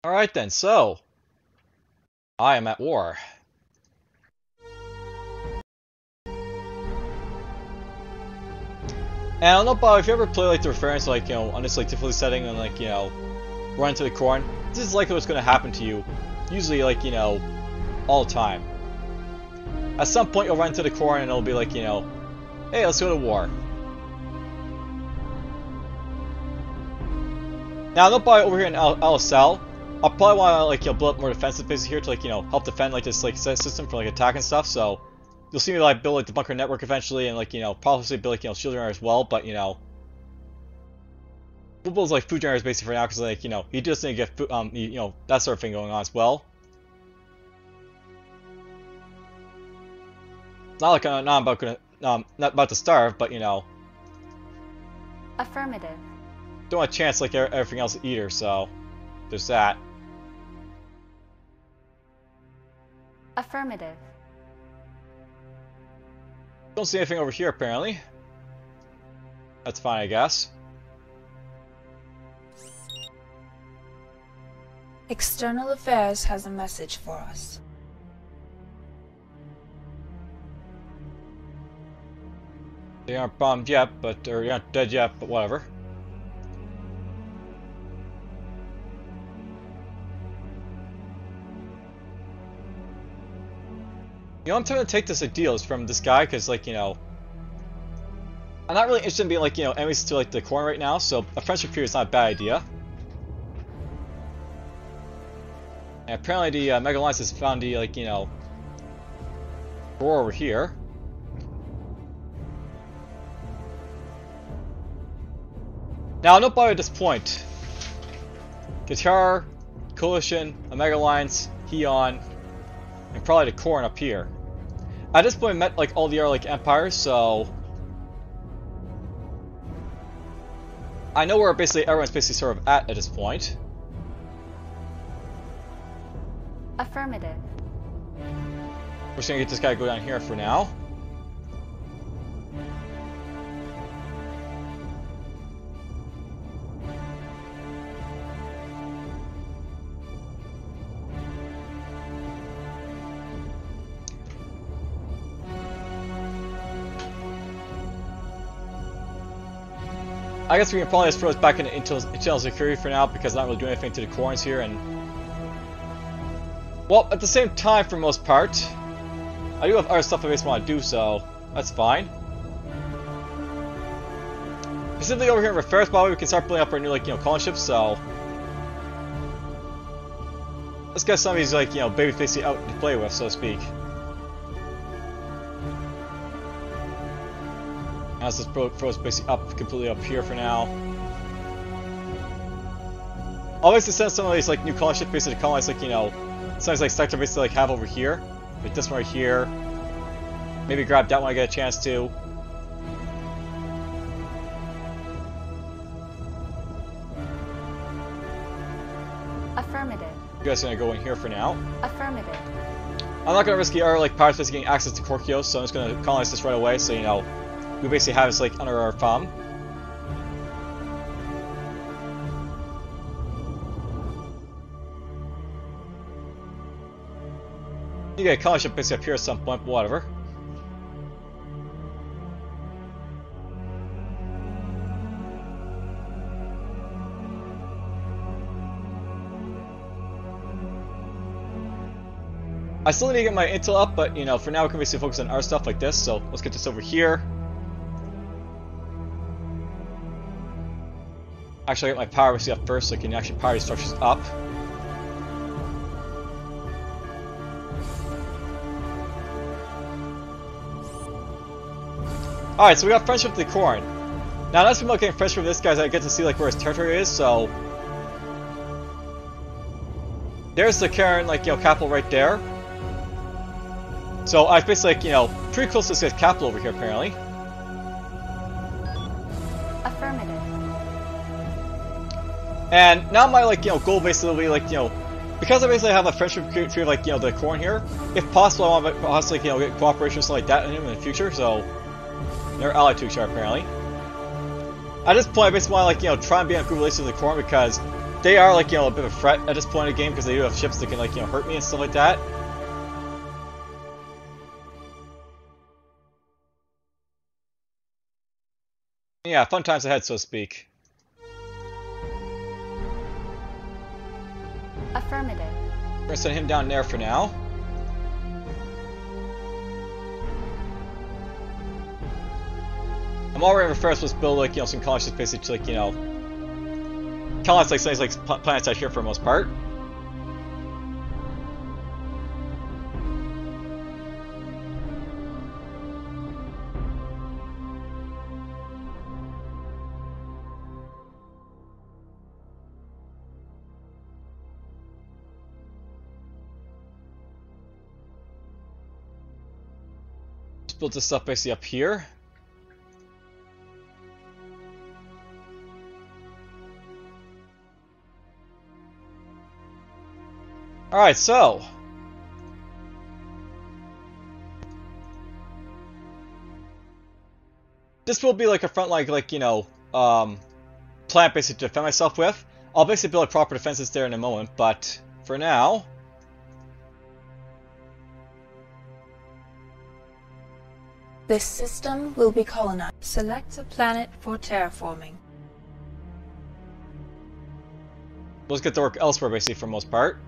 Alright then, so I am at war. And I don't know, Bob, if you ever play like the reference, like, on this like difficulty setting and like, run into the corn, this is likely what's gonna happen to you. Usually, like, all the time. At some point you'll run into the corn and it'll be like, hey, let's go to war. Now, don't buy over here in LSL. I'll probably want to like build up more defensive bases here to like help defend like this like system for like attack and stuff. So you'll see me like build like the bunker network eventually, and like probably build like shield generator as well. But we'll build like food generators basically for now because like you just need to get food, that sort of thing going on as well. Not like not about to starve, but Affirmative. don't want a chance like everything else either. So there's that. Affirmative. Don't see anything over here apparently. That's fine, I guess. External Affairs has a message for us. They aren't bombed yet, but or they aren't dead yet, but whatever. I'm trying to take this ideals from this guy because, like, I'm not really interested in being, like, enemies to, like, the corn right now, so a friendship here is not a bad idea. And apparently the Mega Alliance has found the, like, door over here. Now, don't bother at this point. Guitar, Coalition, a Mega Alliance, Heon, and probably the corn up here. At this point, I met like all the other like empires, so I know where basically everyone's basically sort of at this point. Affirmative. We're just gonna get this guy to go down here for now. I guess we can probably just throw us back into internal security for now because I'm not really doing anything to the corns here, and well, at the same time, for the most part, I do have other stuff I just want to do, so that's fine. Specifically over here in Referris, by the way, we can start building up our new like colony ships. So let's get some of these like baby facing out to play with, so to speak. Let's just throw us basically up completely up here for now. Always to send some of these like new colony ships basically to colonize like sometimes like sector basically like have over here. Like this one right here. Maybe grab that one I get a chance to. Affirmative. You guys are gonna go in here for now. Affirmative. I'm not gonna risk our like pirates basically getting access to Korkios, so I'm just gonna colonize this right away, so we basically have this like under our thumb. You get a colony ship basically up here at some point, but whatever. I still need to get my intel up, but for now we can basically focus on our stuff like this, so let's get this over here. Actually, I get my power basically up first, so I can actually power these structures up. Alright, so we got friendship with the corn. Now, that's from getting friendship with this guy, I get to see like where his territory is, so there's the Khaoran capital right there. So I was basically like, pretty close to this guy's capital over here apparently. Affirmative. And now my goal basically will be like because I basically have a friendship tree of like the corn here. If possible, I want to possibly get cooperation or something like that in him in the future. So they're allied to each other apparently. At this point, I basically want to try and be in good relations with the corn because they are like, you know, a bit of a threat at this point in the game because they do have ships that can like, you know, hurt me and stuff like that. Yeah, fun times ahead, so to speak. Affirmative. We're gonna send him down there for now. I'm already first was build like, you know, some colonies just basically like, you know, colonize like things like planets out here for the most part. Just build this stuff basically up here. Alright, so this will be like a front line, like, you know, plan basically to defend myself with. I'll basically build like proper defenses there in a moment, but for now, This system will be colonized. Select a planet for terraforming. let's get to work elsewhere basically for the most part.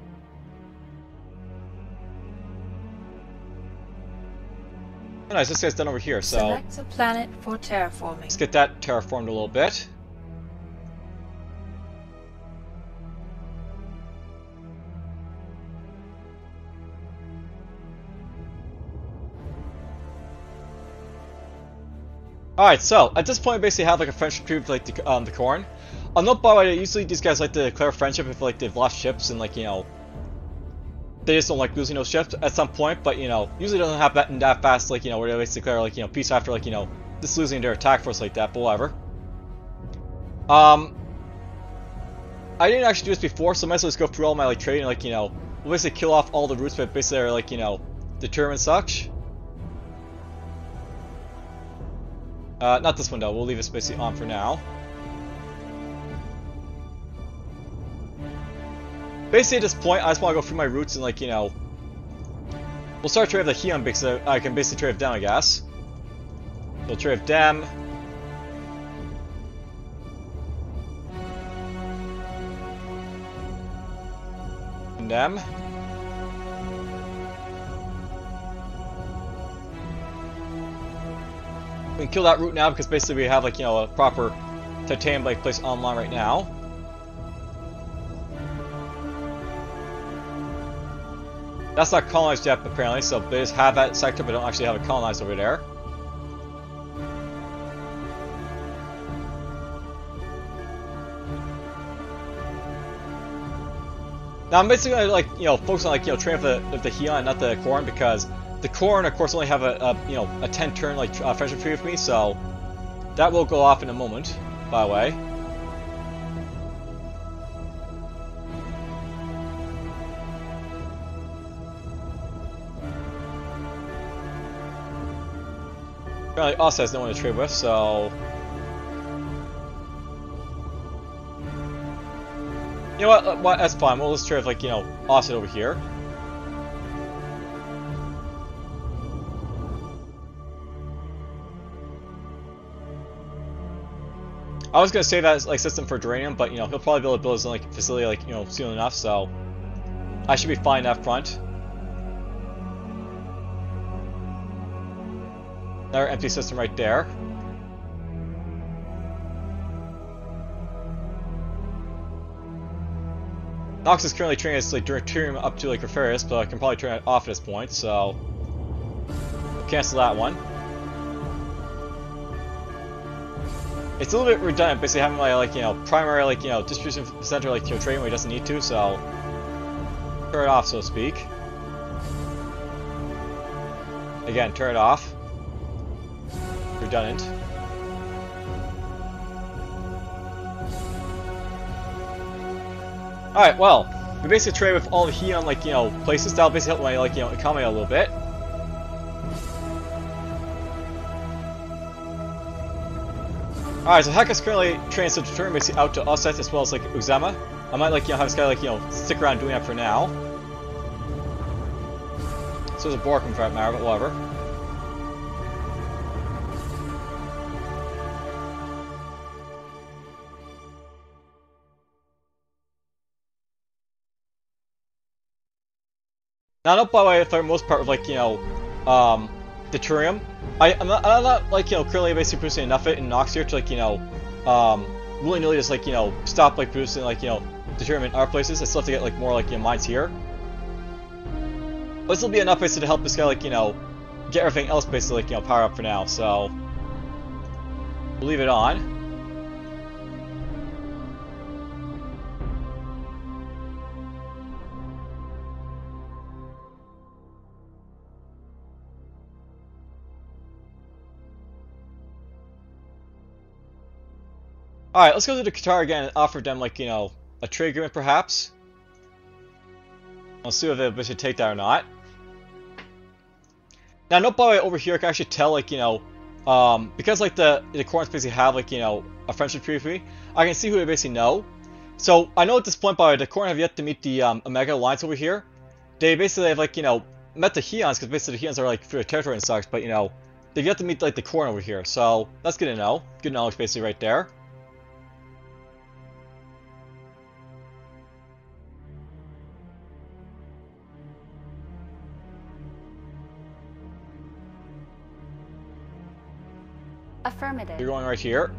Oh, nice, this guy's done over here, so Select a planet for terraforming. let's get that terraformed a little bit. Alright, so at this point I basically have like a friendship treaty with like the Khaoran. I'll note by the way, usually these guys like to declare friendship if like they've lost ships and like, you know, they just don't like losing those ships at some point, but you know, usually doesn't happen that fast, like, you know, where they always declare like, you know, peace after like, you know, just losing their attack force like that, but whatever. I didn't actually do this before, so I might as well just go through all my like trade and like, you know, we'll basically kill off all the routes that basically are like, you know, determined and such. Not this one though, we'll leave this basically on for now. Basically at this point, I just want to go through my routes and like, you know, we'll start trade with the Housekeeping because I can basically trade with them, I guess. We'll trade with them. And them. We can kill that route now because basically we have like, you know, a proper titanium like place online right now. That's not colonized yet apparently, so they just have that sector but don't actually have it colonized over there. Now I'm basically gonna like, you know, focus on like, you know, training with the Housekeeping, not the Khaoran, because the Khaoran of course only have a you know, a 10 turn like friendship treaty with me, so that will go off in a moment, by the way. Apparently Ossa has no one to trade with, so you know what, that's fine, we'll just trade with like, you know, Ossa over here. I was gonna say that like system for Duranium, but you know, he'll probably be able to build his own like facility like, you know, soon enough, so I should be fine up front. Another empty system right there. Nox is currently training us like Deuterium up to like Referius, but I can probably turn it off at this point, so we'll cancel that one. It's a little bit redundant, basically having my like, you know, primary like, you know, distribution center like, you know, trading where he doesn't need to, so turn it off, so to speak. Again, turn it off. Redundant. Alright, well, we basically trade with all the Housekeeping like, you know, places. That'll basically help my like, you know, economy a little bit. Alright, so Hek is currently training Deuterium basically out to Osset as well as like Uzema. I might, like, have this guy, like, stick around doing that for now. So there's a Borkum for that matter, but whatever. Now, not by the way, for the most part, with, like, deuterium. I'm not like, currently basically producing enough of it in Nox here to, like, willy-nilly just, like, stop, like, producing, like, deuterium in other places. I still have to get, like, more, like, mines here. But this will be enough, basically, to help this guy, like, get everything else, basically, like, power up for now, so... we'll leave it on. Alright, let's go to the Qatar again and offer them, like, a trade agreement, perhaps. I'll see if they should take that or not. Now, note by the way, over here, I can actually tell, like, because, like, the Khaorans basically have, like, a friendship treaty with me, I can see who they basically know. So, I know at this point, by the way, the Khaorans have yet to meet the Omega Alliance over here. They basically have, like, met the Housekeeping, because basically the Housekeeping are, like, through the territory and such, but, they've yet to meet, like, the Khaoran over here. So, that's good to know. Good knowledge, basically, right there. Affirmative. You're going right here.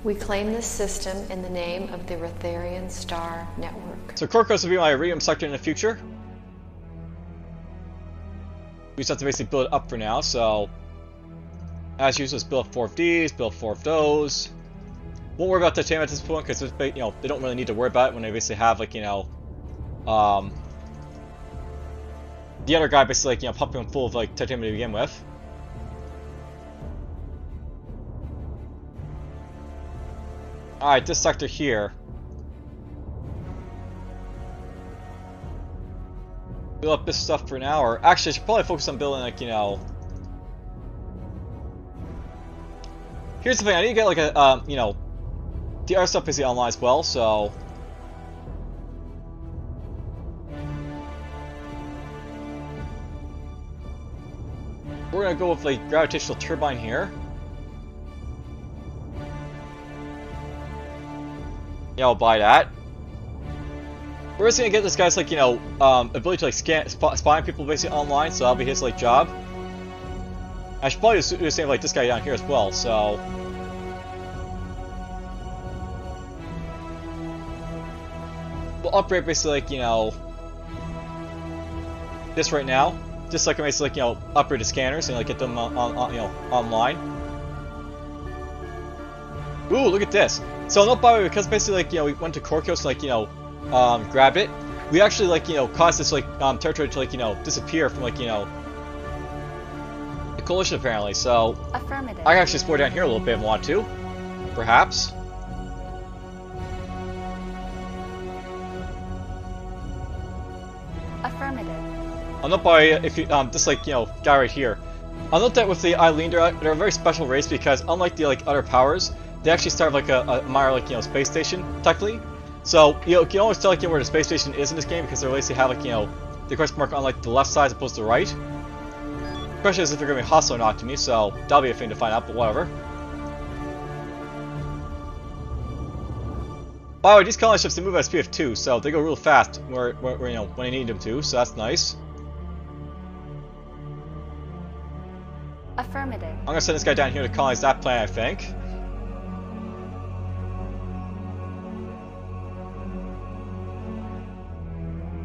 We claim this system in the name of the Retharian Star Network. So Korkos will be my iridium sector in the future. We just have to basically build it up for now, so... as usual, let's build 4 of these, build 4 of those. Won't worry about titanium at this point, because, they don't really need to worry about it when they basically have, like, the other guy basically, like, pumping them full of, like, titanium to begin with. Alright, this sector here. Build up this stuff for now, or actually I should probably focus on building, like, here's the thing, I need to get, like, a, the other stuff basically online as well, so... we're gonna go with, like, gravitational turbine here. Yeah, I'll buy that. We're just gonna get this guy's, like, ability to, like, spy people basically online, so that'll be his, like, job. I should probably do the same, like, this guy down here as well, so... we'll upgrade basically, like, this right now. Just so I can basically, like, upgrade the scanners and, like, get them online. Ooh, look at this. So, no, by the way, because basically, like, we went to Korkos and, like, grabbed it, we actually, like, caused this, like, territory to, like, disappear from, like, the coalition, apparently, so... Affirmative. I can actually explore down here a little bit if I want to. Perhaps. Affirmative. I'll note by, if you, this, like, guy right here. I'll note that with the Eileen, they're a very special race because, unlike the, like, other powers, they actually start like a minor, like, space station, technically. So, you can always tell, like, where the space station is in this game because they basically have, like, the question mark on, like, the left side as opposed to the right. The question is if they're going to be hostile or not to me, so that'll be a thing to find out, but whatever. By the way, these colony ships, they move at a speed of 2, so they go real fast where when they need them to, so that's nice. Affirmative. I'm going to send this guy down here to colonize that planet, I think.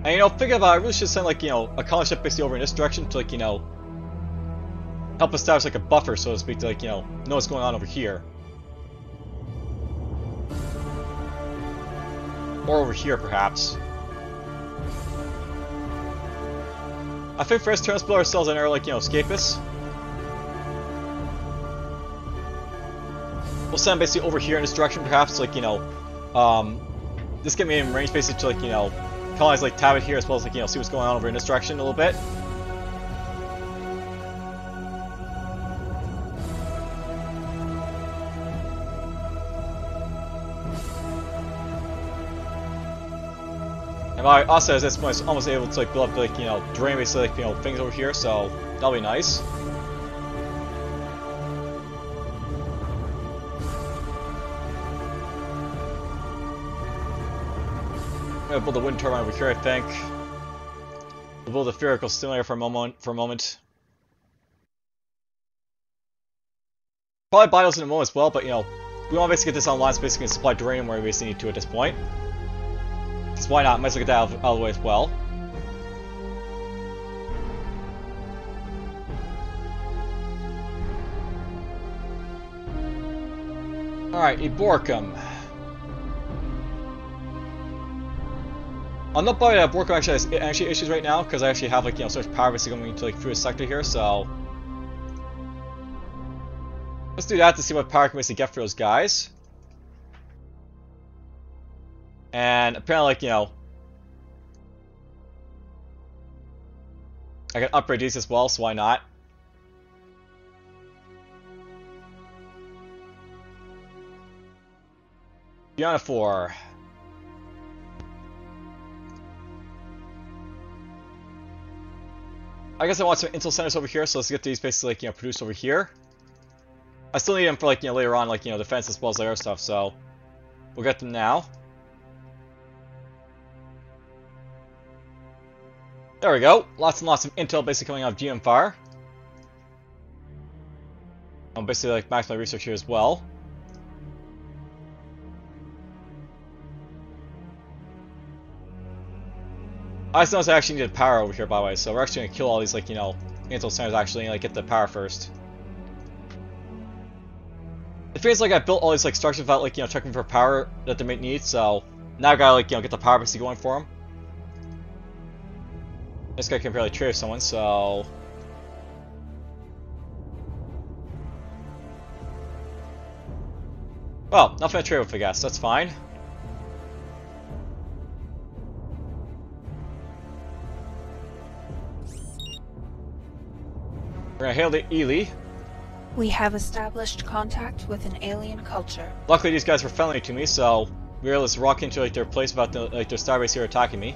And, think about it, I really should send, like, a colony ship basically over in this direction to, like, help establish, like, a buffer, so to speak, to, like, know what's going on over here. Or over here, perhaps. I think first turn, let's build ourselves an air, like, escapists. We'll send them basically over here in this direction, perhaps, like, this get me in range, basically, to, like, colonize, like, Tabit here, as well as, like, see what's going on over in this direction a little bit. And I also at this point almost able to like build up like, you know, drain basically like, you know, things over here, so that'll be nice. I'm gonna build a wind turbine over here, I think. We'll build a spherical stimulator for a moment. Probably buy those in a moment as well, but you know, we want to basically get this online so basically supply duranium where we basically need to at this point. Because why not? Might as well get that out of the way as well. Alright, Eborcum. I'm not bothered that Borcum actually has energy issues right now, because I actually have like, you know, so much power basically going into like through a sector here, so let's do that to see what power I can basically get for those guys. And apparently, like, you know, I can upgrade these as well, so why not? Beyond 4. I guess I want some intel centers over here, so let's get these basically like, you know, produced over here. I still need them for like, you know, later on, like, you know, defense as well as other stuff, so we'll get them now. There we go. Lots and lots of intel basically coming out of GM Fire. I'm basically like max my research here as well. I just noticed I actually needed power over here, by the way, so we're actually gonna kill all these, like, you know, intel centers actually and like get the power first. It feels like I built all these like structures without like, you know, checking for power that they might need, so now I gotta like, you know, get the power basically going for them. This guy can barely trade with someone, so well, nothing to trade with, I guess. That's fine. We're gonna hail the Ely. We have established contact with an alien culture. Luckily, these guys were friendly to me, so we were able to rock into like their place without the, like their starbase here attacking me.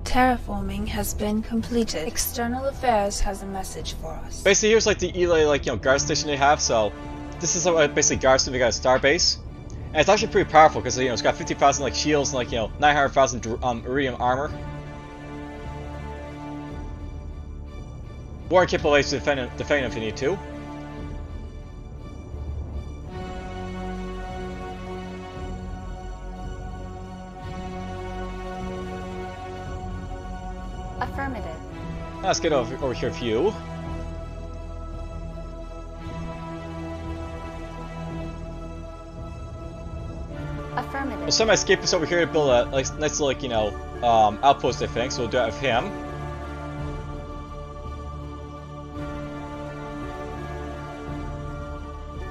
Terraforming has been completed. External Affairs has a message for us. Basically, here's like the Ely, like, you know, guard station they have. So this is basically guard station. They got a starbase, and it's actually pretty powerful because, you know, it's got 50,000 like shields and like, you know, 900,000 iridium armor. More capable ways to defend if you need to. Affirmative. Let's get over here for you. Affirmative. We'll send my escapist over here to build a like, nice little, like, you know, outpost, I think, so we'll do that with him.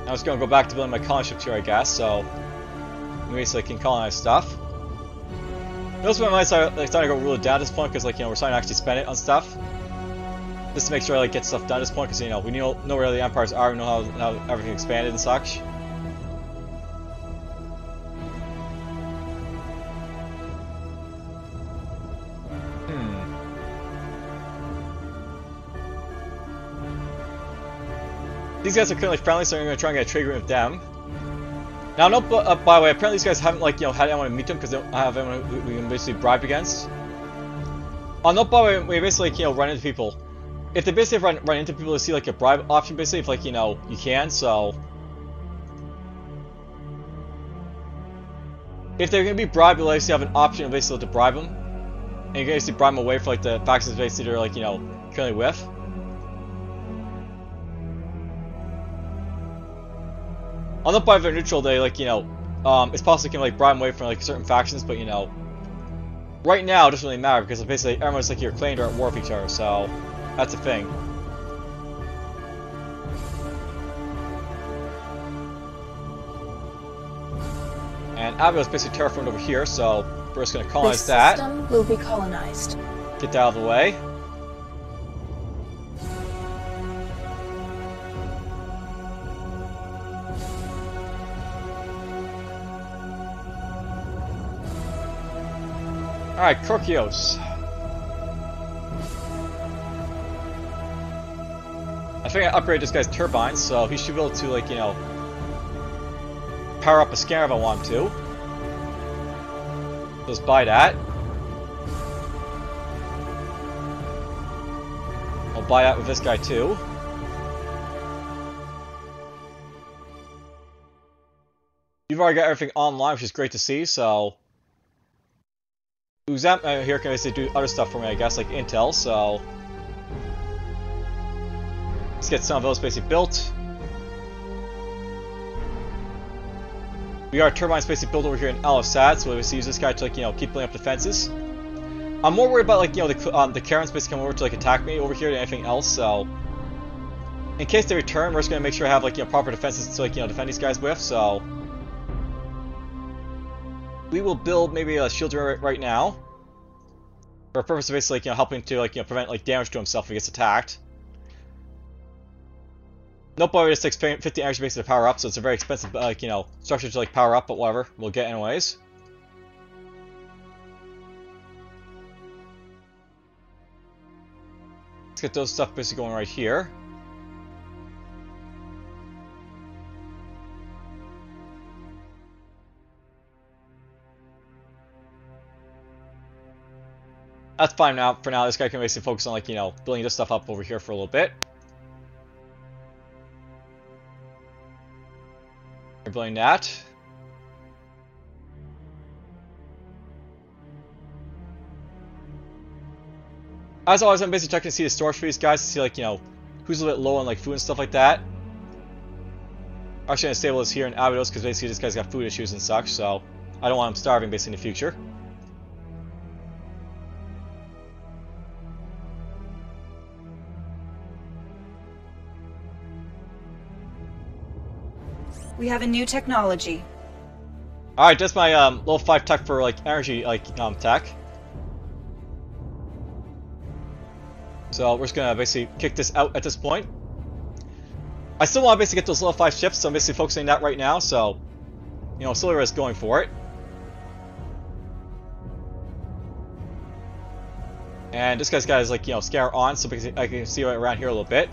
I was gonna go back to building my colony ships here, I guess, so maybe so I can colonize stuff. Those of my might like starting to go really down at this point because, like, you know, we're starting to actually spend it on stuff. Just to make sure I like get stuff done at this point because, you know, we know where the empires are, we know how everything expanded and such. These guys are currently friendly, so I'm going to try and get a trade agreement with them. Now, no, by the way, apparently these guys haven't, like, you know, had anyone to meet them because they don't have anyone who we can basically bribe against. No, by the way, we basically, you know, run into people. If they basically run into people to see, like, a bribe option, basically, if, like, you know, you can, so if they're going to be bribed, you'll actually have an option of basically to bribe them. And you can basically bribe them away for, like, the factions basically they're, like, you know, currently with. On the part of their neutral, they, like, you know, it's possible you can, like, bribe them away from, like, certain factions, but, you know, right now it doesn't really matter because basically everyone's, like, you're claimed or at war with each other, so that's the thing. And Abigail's basically terraformed over here, so we're just going to colonize that. This system will be colonized. Get that out of the way. Alright, Korkios. I think I upgraded this guy's turbines, so he should be able to, like, you know, power up a scanner if I want him to. Just buy that. I'll buy that with this guy too. You've already got everything online, which is great to see, so... Uzam here can basically do other stuff for me, I guess, like intel, so... Let's get some of those basically built. We got our turbines basically built over here in Al-Assad, so we use this guy to, like, you know, keep building up defenses. I'm more worried about, like, you know, the Khaorans basically come over to, like, attack me over here than anything else, so... In case they return, we're just gonna make sure I have, like, you know, proper defenses to, like, you know, defend these guys with, so... We will build maybe a shield right now. For a purpose of basically, like, you know, helping to, like, you know, prevent, like, damage to himself if he gets attacked. Nope, it just takes 50 energy basically to power up, so it's a very expensive, like, you know, structure to, like, power up, but whatever. We'll get anyways. Let's get those stuff basically going right here. That's fine now. For now, this guy can basically focus on, like, you know, building this stuff up over here for a little bit. We're building that. As always, I'm basically checking to see the storage for these guys to see, like, you know, who's a little bit low on, like, food and stuff like that. I'm actually gonna stable this here in Abydos because basically this guy's got food issues and such, so I don't want him starving basically in the future. We have a new technology. Alright, that's my level 5 tech for, like, energy, like, tech. So we're just gonna basically kick this out at this point. I still want to basically get those level 5 ships, so I'm basically focusing on that right now, so... You know, Silver is going for it. And this guy's got his, like, you know, scanner on, so I can see right around here a little bit.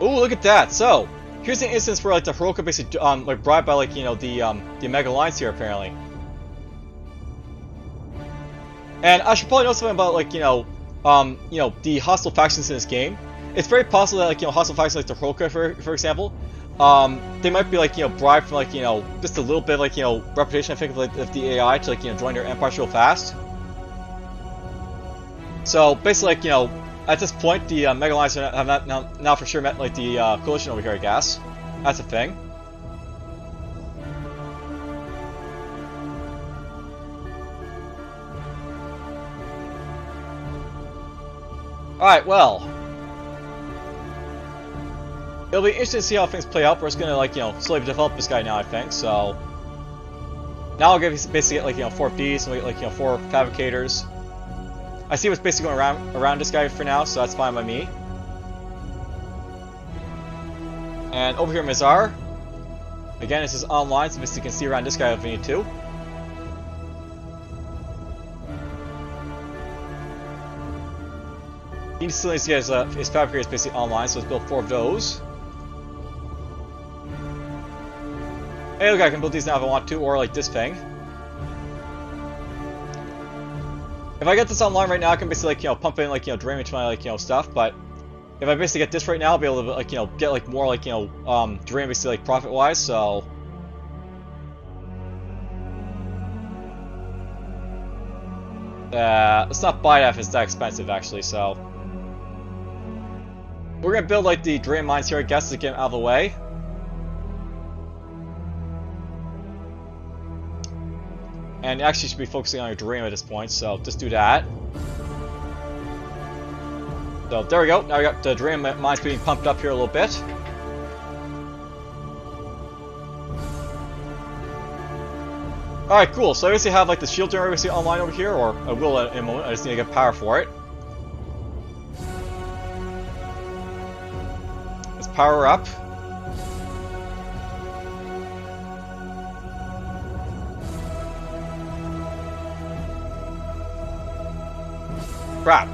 Ooh, look at that! So, here's an instance where, like, the Hiroka basically, like, bribed by, like, you know, the Omega Alliance here, apparently. And I should probably know something about, like, you know, the hostile factions in this game. It's very possible that, like, you know, hostile factions like the Hiroka, for example, they might be, like, you know, bribed from, like, you know, just a little bit, like, you know, reputation, I think, of, like, of the AI to, like, you know, join their empires real fast. So, basically, like, you know, at this point, the Mega Alliance have not now for sure met, like, the coalition over here, I guess. That's a thing. Alright, well. It'll be interesting to see how things play out. We're just gonna, like, you know, slowly develop this guy now, I think, so... Now I'll basically get, like, you know, 4 Ps and, like, you know, 4 fabricators. I see what's basically going around this guy for now, so that's fine by me. And over here, Mizar. Again, this is online, so basically you can see around this guy if we need to. He still needs to get his fabricators basically online, so let's build 4 of those. Hey, look, I can build these now if I want to, or like this thing. If I get this online right now, I can basically, like, you know, pump in, like, you know, drain into my, like, you know, stuff, but if I basically get this right now, I'll be able to, like, you know, get, like, more, like, you know, drain basically, like, profit-wise, so... let's not buy that if it's that expensive, actually, so... We're gonna build, like, the drain mines here, I guess, to get them out of the way. And actually should be focusing on your drain at this point, so just do that. So there we go, now we got the drain mines being pumped up here a little bit. Alright, cool, so I basically have, like, the shield generator basically online over here, or I will in a moment, I just need to get power for it. Let's power up. Crap.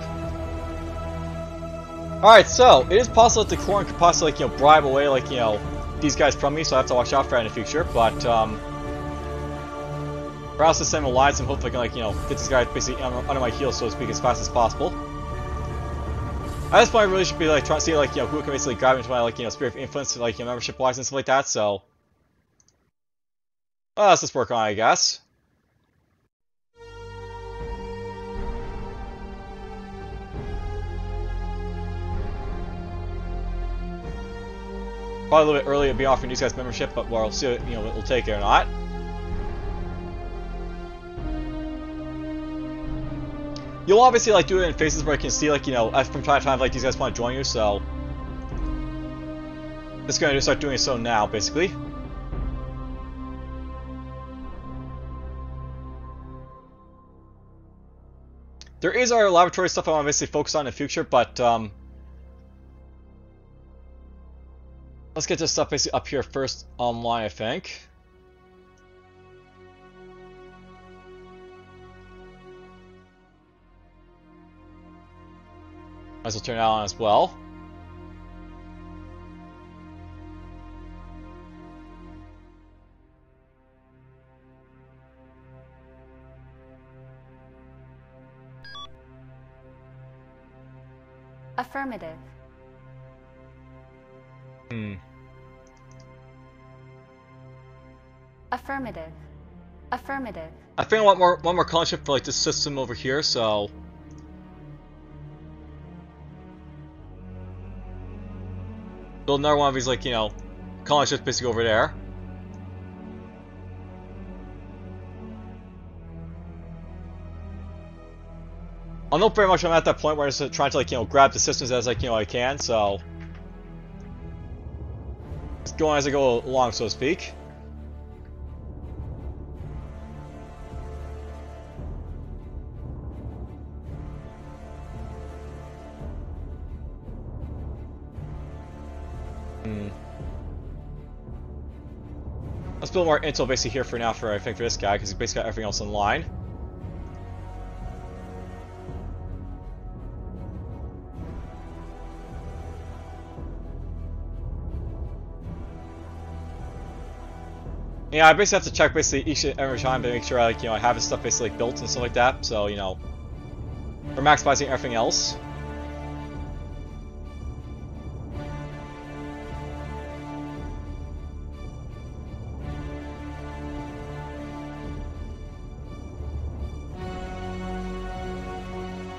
Alright, so, it is possible that the Khaoran could possibly, like, bribe away, like, these guys from me, so I have to watch out for that in the future, but, perhaps the same alliance and hopefully I can, like, get these guys basically under my heels, so to speak, as fast as possible. At this point, I really should be, like, trying to see, like, who can basically grab into my, like, sphere of influence, like, membership-wise and stuff like that, so... Well, let's just work on it, I guess. Probably a little bit early to be offering these guys membership, but we'll see, we'll take it or not. You'll obviously, like, do it in phases where you can see, like, from time to time, like, these guys want to join you, so... Just gonna start doing so now, basically. There is our laboratory stuff I want to basically focus on in the future, but, let's get this stuff basically up here first online, I think. Might as well turn it on as well. Affirmative. Affirmative. Affirmative. I think I want one more colony ship for like this system over here, so build another one of these like, colony ships basically over there. I know pretty much I'm at that point where I'm just trying to like, grab the systems as like, I can, so just going as I go along, so to speak. Let's build more intel basically here for now for, I think, for this guy, because he's basically got everything else in line. Yeah, I basically have to check basically each and every time to make sure I, I have his stuff basically like, built and stuff like that, so, we're maximizing everything else.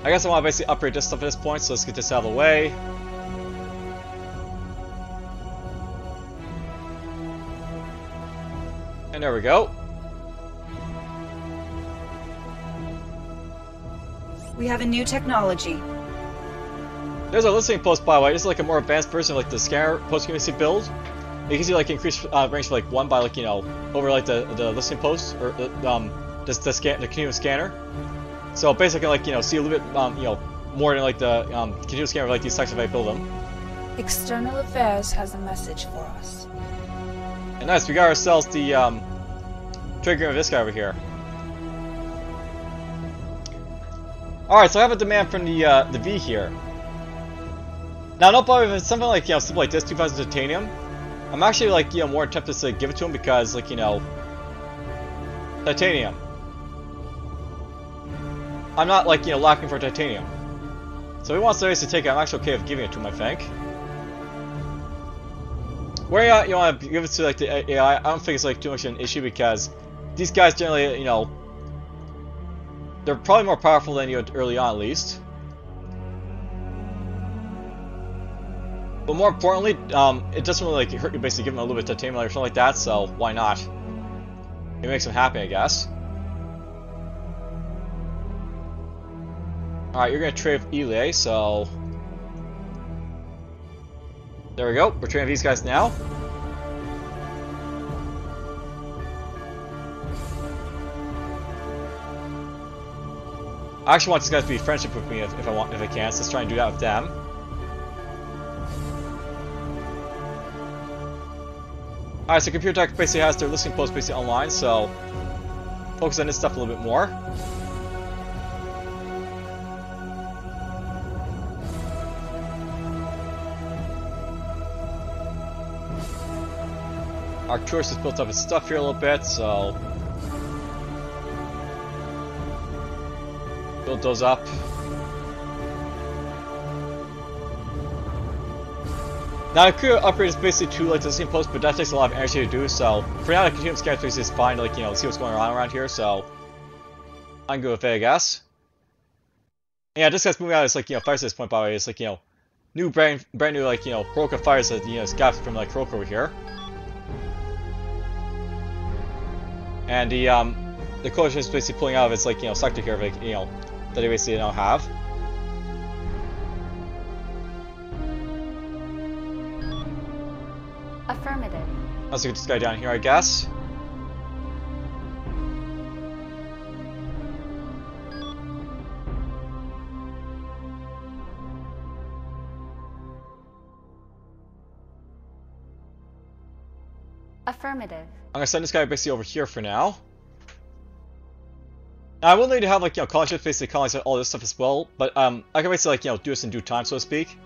I guess I want to basically upgrade this stuff at this point, so let's get this out of the way. And there we go. We have a new technology. There's a listening post, by the way. This is like a more advanced version of like the scanner post you can see build. You can see like increased range for like 1 by like, over like the listening post, or the continuous scanner. So basically, like, see a little bit, more than like the continuous scanner, like these types if I build them. External Affairs has a message for us. And nice, we got ourselves the triggering of this guy over here. All right, so I have a demand from the V here. Now, no problem if it's something like something like this, 2,000 titanium. I'm actually like more tempted to give it to him because like titanium. I'm not like lacking for titanium. So if he wants to take it, I'm actually okay with giving it to him, I think. Where you want to give it to like the AI, I don't think it's like too much of an issue because these guys generally, they're probably more powerful than you early on at least. But more importantly, it doesn't really like hurt you basically giving them a little bit of titanium or something like that, so why not? It makes them happy, I guess. Alright, you're gonna trade with Elay, so there we go. We're trading these guys now. I actually want these guys to be friendship with me if I can, so let's try and do that with them. Alright, so Computer Tech basically has their listening post basically online, so focus on this stuff a little bit more. Arcturus has built up his stuff here a little bit, so build those up. Now I could upgrade this basically to like the same post, but that takes a lot of energy to do, so for now the continuum scan space is fine to, like, you know, see what's going on around here, so I'm good with it, I guess. And yeah, this guy's moving out, it's like, you know, fires at this point, by the way, it's like, you know, new brand new, like, you know, Heroica fires that, you know, scabs from like Heroica over here. And the coalition is basically pulling out of its, like, you know, sector here, like, you know, that they basically don't have. Affirmative. Let's get this guy down here, I guess. Affirmative. I'm gonna send this guy basically over here for now. Now I will need to have, like, you know, college ships basically colonize all this stuff as well, but I can basically, like, you know, do this in due time, so to speak.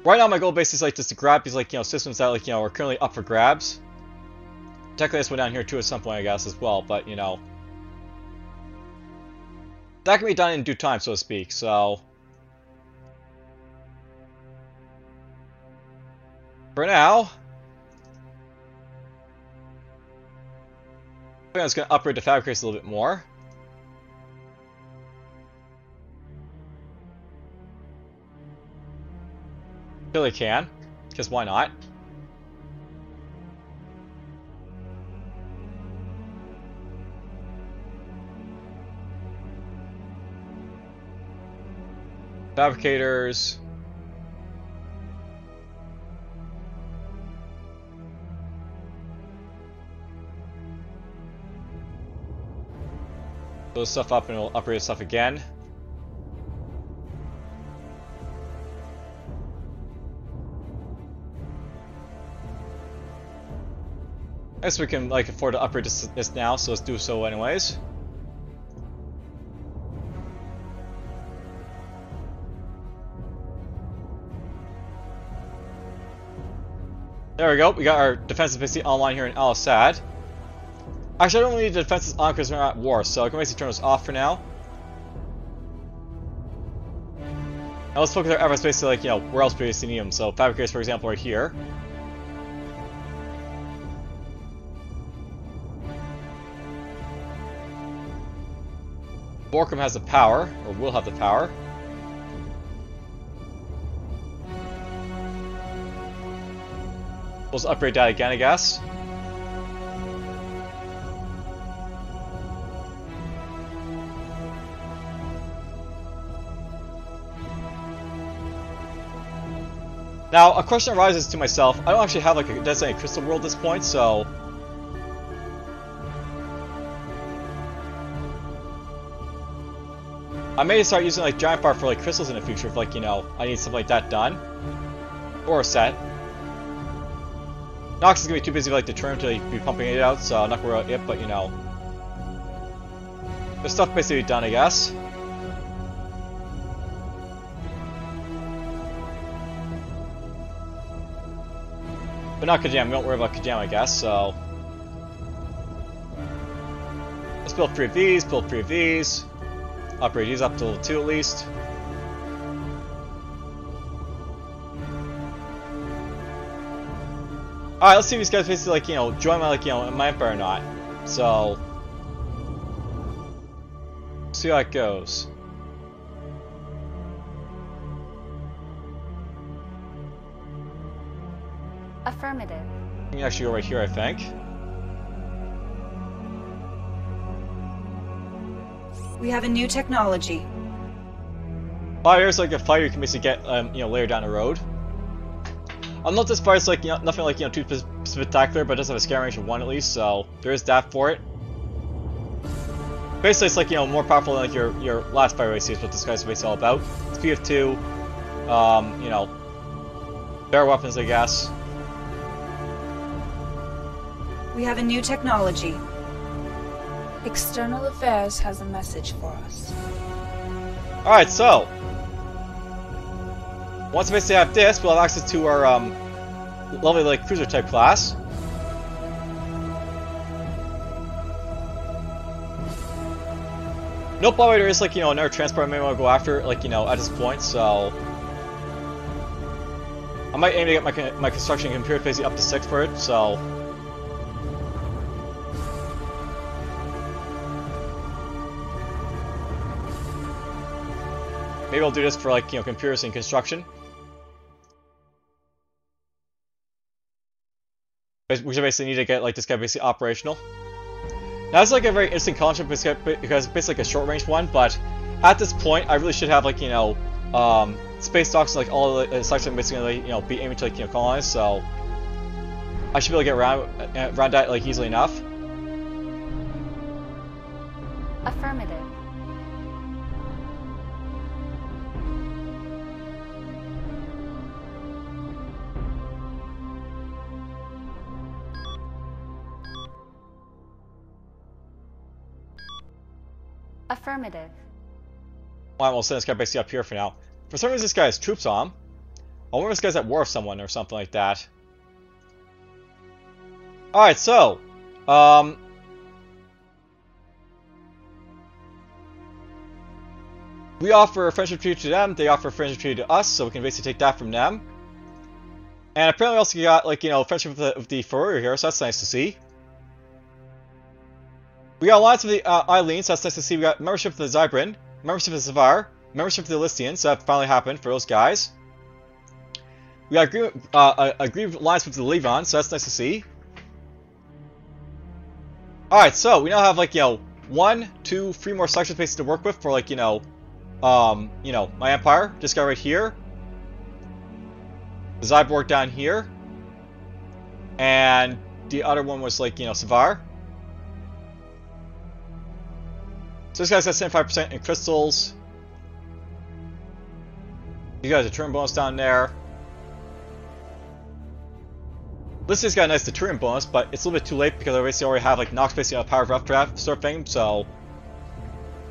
Right now my goal basically is, like, just to grab these, like, you know, systems that, like, you know, are currently up for grabs. Technically this one down here too at some point, I guess, as well, but, you know, that can be done in due time, so to speak, so for now I'm just going to upgrade the fabricators a little bit more. Really can, because why not? Fabricators. Build stuff up and we'll upgrade stuff again. I guess we can, like, afford to upgrade this now, so let's do so anyways. There we go, we got our defensive basically online here in Al Assad. Actually, I don't need the defenses on because we're not at war, so I can basically turn those off for now. Now let's focus our efforts basically, like, you know, where else we basically need them. So fabricators, for example, right here. Borkum has the power, or will have the power. We'll just upgrade that again, I guess. Now, a question arises to myself. I don't actually have, like, a designated crystal world at this point, so I may start using, like, giant bar for, like, crystals in the future if, like, you know, I need something like that done. Or a set. Nox is gonna be too busy, like, the term to, like, be pumping it out, so I'm not gonna worry about it, but, you know, the stuff basically done, I guess. But not Kajam, we don't worry about Kajam, I guess, so let's build 3 of these, build 3 of these. Upgrade these up to level 2 at least. Alright, let's see if these guys basically, like, you know, join my, like, you know, my empire or not. So see how it goes. Affirmative. You can actually go right here, I think. We have a new technology. Fire's like a fire you can basically get, you know, later down the road. I'll note this fire's, like, you know, nothing like, you know, too spectacular, but it does have a scale range of 1 at least, so there is that for it. Basically, it's like, you know, more powerful than, like, your last fire race is what this guy's basically all about. Speed of 2, you know, better weapons, I guess. We have a new technology. External Affairs has a message for us. Alright, so once we basically have this, we'll have access to our lovely like cruiser type class. Nope, by the way, there is like, you know, another transport I may want to go after, like, you know, at this point, so I might aim to get my construction computer basically up to 6 for it, so maybe I'll do this for like, you know, computers and construction. Which I basically need to get like this guy basically operational. Now it's like a very interesting concept because it's basically like a short range one, but at this point I really should have like, you know, space docks like all the sites I'm basically, you know, be aiming to like, you know, colonize, so I should be able to get around that like easily enough. Affirmative. Affirmative. Alright, we'll send this guy basically up here for now. For some reason this guy has troops on him. I wonder if this guy's at war with someone or something like that. Alright, so we offer a friendship treaty to them, they offer a friendship treaty to us, so we can basically take that from them. And apparently we also got, like, you know, friendship with the Furrier here, so that's nice to see. We got alliance with the Eileen, so that's nice to see. We got membership of the Zybrin, membership of the Zavar, membership of the Listians, so that finally happened for those guys. We got agreed alliance with the Levon, so that's nice to see. Alright, so we now have, like, you know, 1, 2, 3 more section spaces to work with for, like, you know, my empire. This guy right here. The Zyborg down here. And the other one was, like, you know, Savar. So this guy's got 75% in crystals. You guys a turn bonus down there. This has got a nice deterrent bonus, but it's a little bit too late because I basically already have like Nox basically on a power of updraft sort of thing, so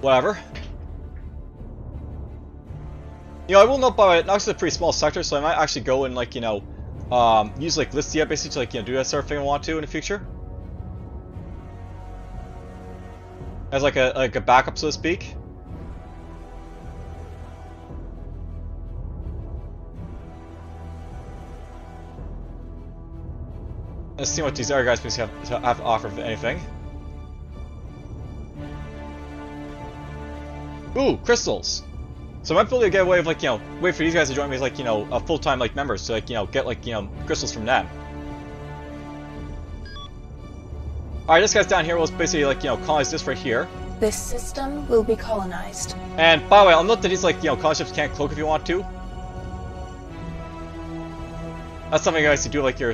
whatever. You know, I will note by the way, Nox is a pretty small sector, so I might actually go and like, you know, use like Listia basically to like, you know, do that sort of thing I want to in the future. As like a backup, so to speak. Let's see what these other guys have to offer, if anything. Ooh, crystals! So I might be able to get away with, like, you know, wait for these guys to join me as, like, you know, full-time, like, members to, like, you know, get, like, you know, crystals from them. Alright, this guy's down here will basically, like, you know, colonize this right here. This system will be colonized. And, by the way, I'll note that these, like, you know, colony ships can't cloak if you want to. That's something you guys to do, like, your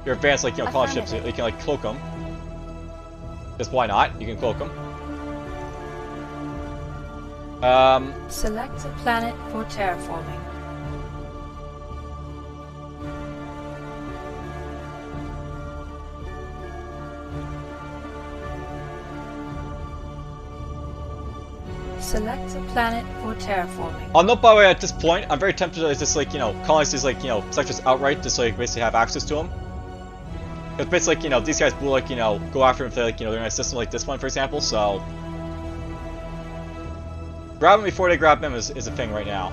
advanced, like, you know, colony ships, you can, like, cloak them. Just why not? You can cloak them. Select a planet for terraforming. Select a planet for terraforming. I'll note, by the way, at this point, I'm very tempted to just, like, you know, colonize these, like, you know, sectors outright, just so you basically have access to them. Because basically, like, you know, these guys will, like, you know, go after them if they, like, you know, they're in a system like this one, for example, so grab them before they grab them is a thing right now.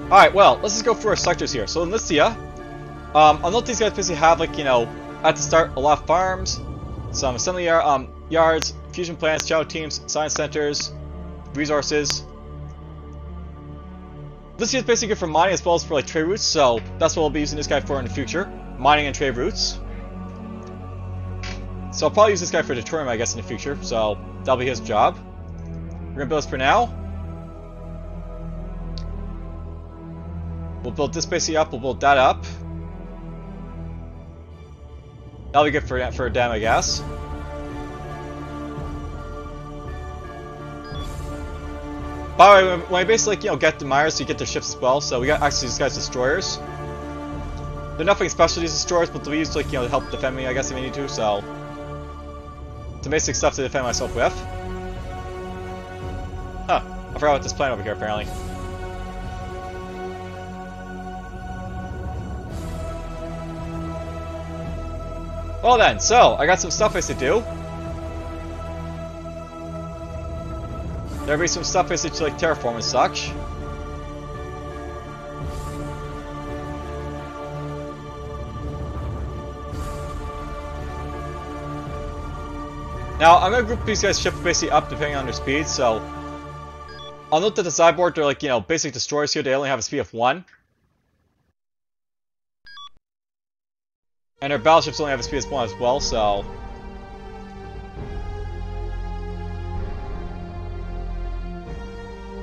Alright, well, let's just go through our sectors here. So in Listia, I'll note these guys basically have, like, you know, at the start, a lot of farms, some assembly yards, fusion plants, shadow teams, science centers, resources. Listia is basically good for mining as well as for, like, trade routes, so that's what I'll be using this guy for in the future. Mining and trade routes. So I'll probably use this guy for deterrent, I guess, in the future, so that'll be his job. We're gonna build this for now. We'll build this basically up, we'll build that up. That'll be good for a dam, I guess. By the way, when I basically, like, you know, get the miners, you get their ships as well, so we got actually these guys destroyers. They're nothing special, these destroyers, but they'll be used to, like, you know, to help defend me, I guess, if I need to, so some basic stuff to defend myself with. Huh, I forgot about this plane over here, apparently. Well then, so, I got some stuff to do. There'll be some stuff to like terraform and such. Now, I'm gonna group these guys' ships basically up depending on their speed, so I'll note that the sideboard, they're like, you know, basic destroyers here, they only have a speed of 1. And their battleships only have a speed of 1 as well, so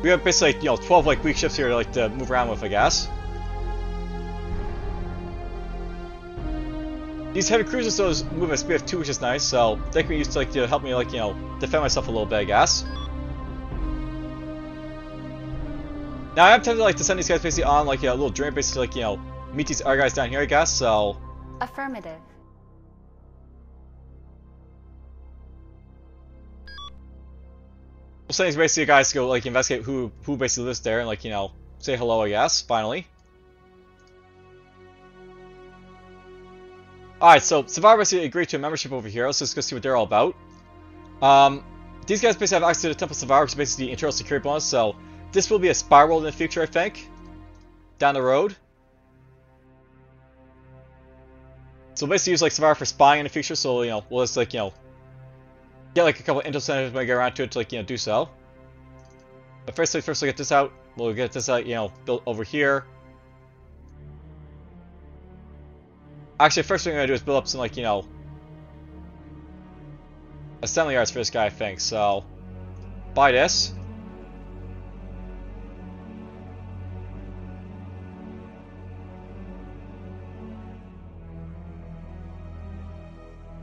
we have basically, like, you know, 12 like weak ships here to like to move around with, I guess. These heavy cruisers those move at a speed of 2, which is nice, so they can be used to like to help me like, you know, defend myself a little bit, I guess. Now I am tempted like to send these guys basically on like a little journey basically like, you know, meet these other guys down here, I guess, so Affirmative. we'll send these basically guys to go like investigate who basically lives there and like, you know, say hello, I guess, finally. Alright, so Survivor basically agreed to a membership over here. Let's just go see what they're all about. These guys basically have access to the Temple Survivor, which is basically the internal security bonus, so this will be a spy world in the future, I think. Down the road. So we'll basically use like Survivor for spying in the future, so, you know, we'll just like, you know, get like a couple of intel centers when we get around to it to like, you know, do so. But first we'll get this out. We'll get this out, you know, built over here. Actually, first thing I'm gonna do is build up some like, you know, assembly yards for this guy, I think. So, buy this.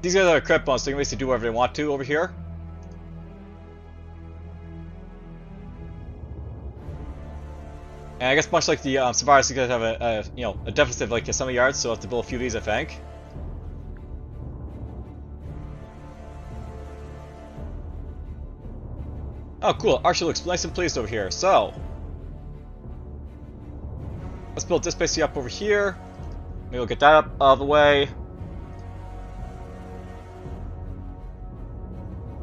These guys are credit bonus, so they can basically do whatever they want to over here. And I guess much like the survivors, you guys have a you know, a deficit of like assembly yards, so I have to build a few of these, I think. Oh, cool. Actually looks nice and pleased over here. So, let's build this basically up over here. Maybe we'll get that up out of the way.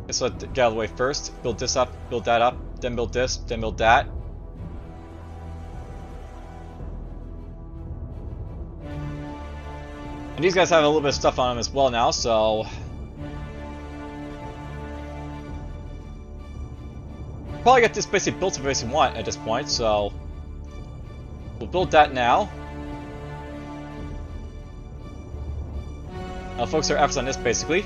Let's let it get out of the way first. Build this up, build that up, then build this, then build that. And these guys have a little bit of stuff on them as well now, so probably get this basically built if we basically want at this point, so we'll build that now. I'll focus our efforts on this basically.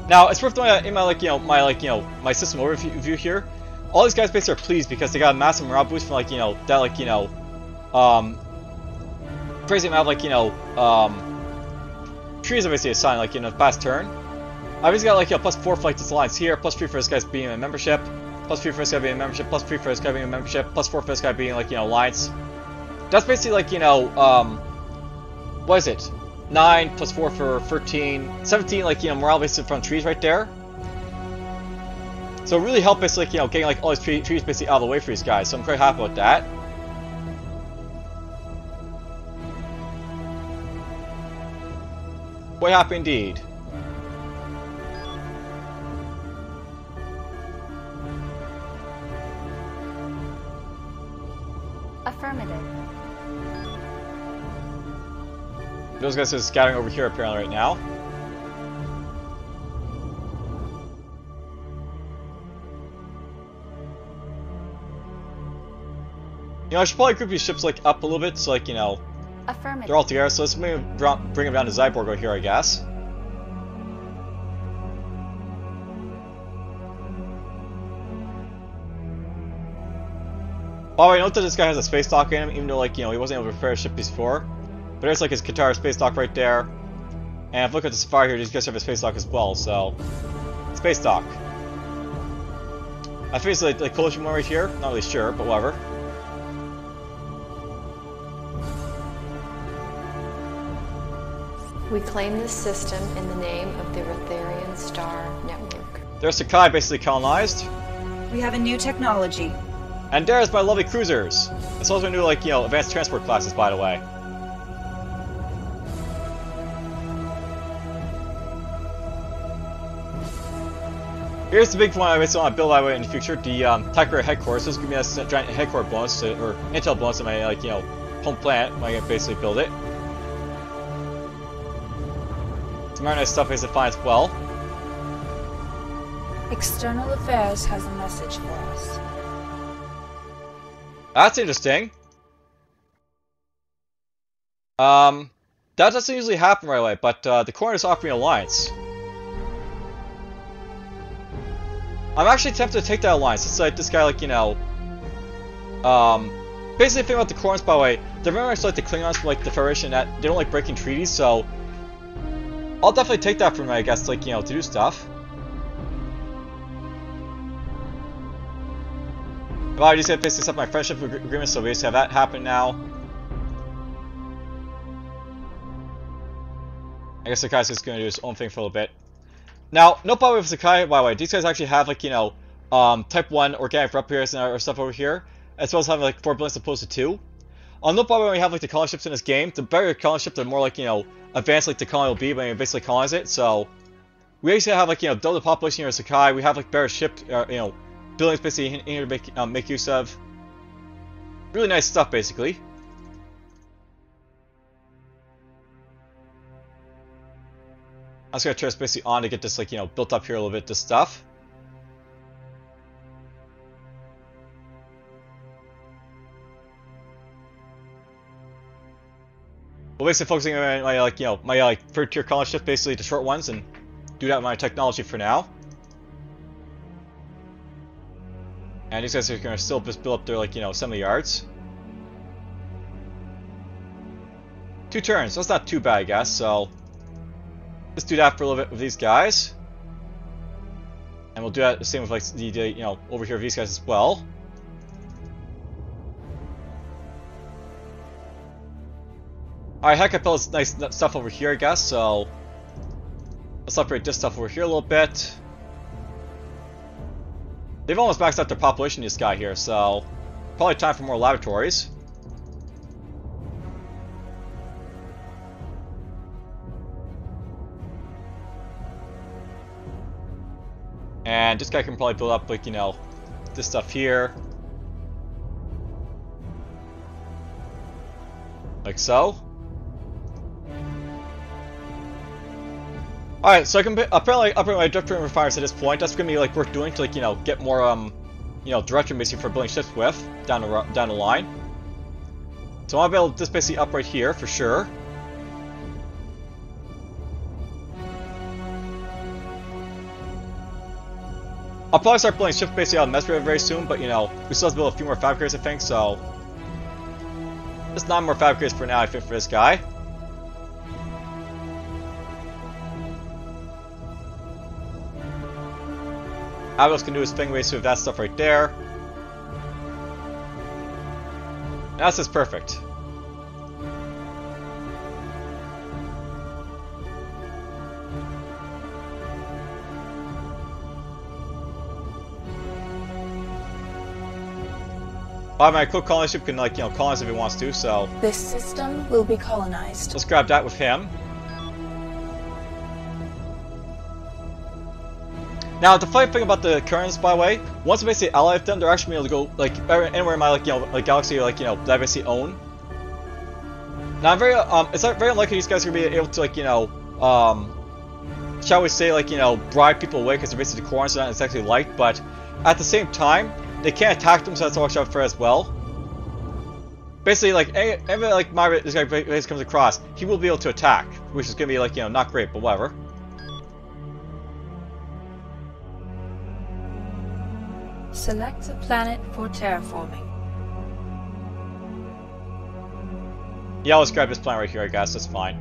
Now it's worth noting that in my my system overview here, all these guys basically are pleased because they got a massive morale boost from like, you know, that like, you know, crazy amount of like, you know, trees are basically assigned like, you know, past turn. I've just got like, you know, +4 for like this alliance here, +3 for this guy's being a membership, +3 for this guy being a membership, +3 for this guy being a membership, +4 for this guy being like, you know, alliance. That's basically like, you know, what is it? 9 + 4 for 13, 17 like, you know, morale basically from trees right there. So it really helped basically, you know, getting like all these trees basically out of the way for these guys, so I'm quite happy about that. Quite happy indeed. Affirmative. Those guys are scattering over here apparently right now. You know, I should probably group these ships like up a little bit, so like, you know, Affirmative. they're all together. So let's maybe bring them down to Zyborg over here, I guess. By the way, note that this guy has a space dock in him, even though like, you know, he wasn't able to repair a ship before. But there's like his Qatar space dock right there. And if you look at the Safari here, these guys have a space dock as well, so space dock. I think it's like collision one right here, not really sure, but whatever. We claim this system in the name of the Rotharian Star Network. There's Sakai basically colonized. We have a new technology. And there's my lovely cruisers. It's also new, like, advanced transport classes, by the way. Here's the big one I basically want to build that way in the future. The Tyker headquarters. This is going to be a giant headquarters bonus, or intel bonus on my, home planet when I basically build it. Some very nice stuff I can find as well. External Affairs has a message for us. That's interesting. That doesn't usually happen right away, but the Khaorans is offering alliance. I'm actually tempted to take that alliance. It's like this guy, like, basically the thing about the Khaorans, by the way, they're very much like the Klingons from, like, the Federation, that they don't like breaking treaties, so I'll definitely take that from them, I guess, like, to do stuff. Well, I just have to basically accept my friendship agreement, so we just have that happen now. I guess Sakai's just going to do his own thing for a little bit. Now, no problem with Sakai, by the way. These guys actually have, like, Type 1 organic repairs and our stuff over here, as well as having, like, 4 billion as opposed to 2. No problem when we have, like, the colony ships in this game. The better the colony ship, the more, like, advanced, like, the colony will be when you basically colonize it. So, we actually have, like, double the population here in Sakai. We have, like, better ship, buildings basically in here to make use of. Really nice stuff, basically. I'm just gonna turn this basically on to get this, like, built up here a little bit, this stuff. Well, basically focusing on my, my third tier colony shift, basically the short ones, and do that with my technology for now. And these guys are gonna still just build up their, like, assembly yards. 2 turns, so that's not too bad, I guess, so let's do that for a little bit with these guys. And we'll do that the same with, like, the over here with these guys as well. Alright, heck, I built this nice stuff over here, I guess, so let's upgrade this stuff over here a little bit. They've almost maxed out their population, this guy here, so probably time for more laboratories. And this guy can probably build up, like, this stuff here. Like so. Alright, so I can apparently upgrade my directory refiners at this point. That's gonna be, like, worth doing to, like, get more, direction basically for building ships with down the line. So I'll be able to just basically up right here for sure. I'll probably start building ships basically out of Mesmer very soon, but, we still have to build a few more fabricators, I think, so just 9 more fabricators for now, I think, for this guy. Avos can do his thing basically with that stuff right there. And that's just perfect. My cook colony ship can, like, colonize if he wants to, so This system will be colonized. let's grab that with him. Now, the funny thing about the Khaorans, by the way, once I basically ally with them, they're actually able to go, like, anywhere in my, like, galaxy, like, that I basically own. Now, I'm very, it's very unlikely these guys are gonna be able to, like, shall we say, like, bribe people away because they're basically the Khaorans, they're not exactly liked, but at the same time, they can't attack them, so that's to watch out for as well. Basically, like, any like this guy basically comes across, he will be able to attack, which is gonna be, like, not great, but whatever. Select a planet for terraforming. Yeah, let's grab this planet right here, I guess, that's fine.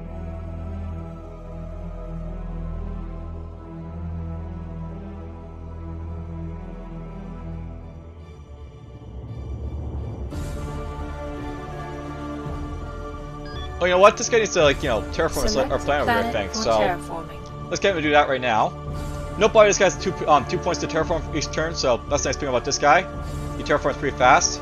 Oh, you know what? This guy needs to, like, you know, terraform Select our planet over here, I planet think. for So terraforming. let's get him to do that right now. Nope, this guy has 2 points to terraform each turn, so that's the nice thing about this guy. He terraforms pretty fast.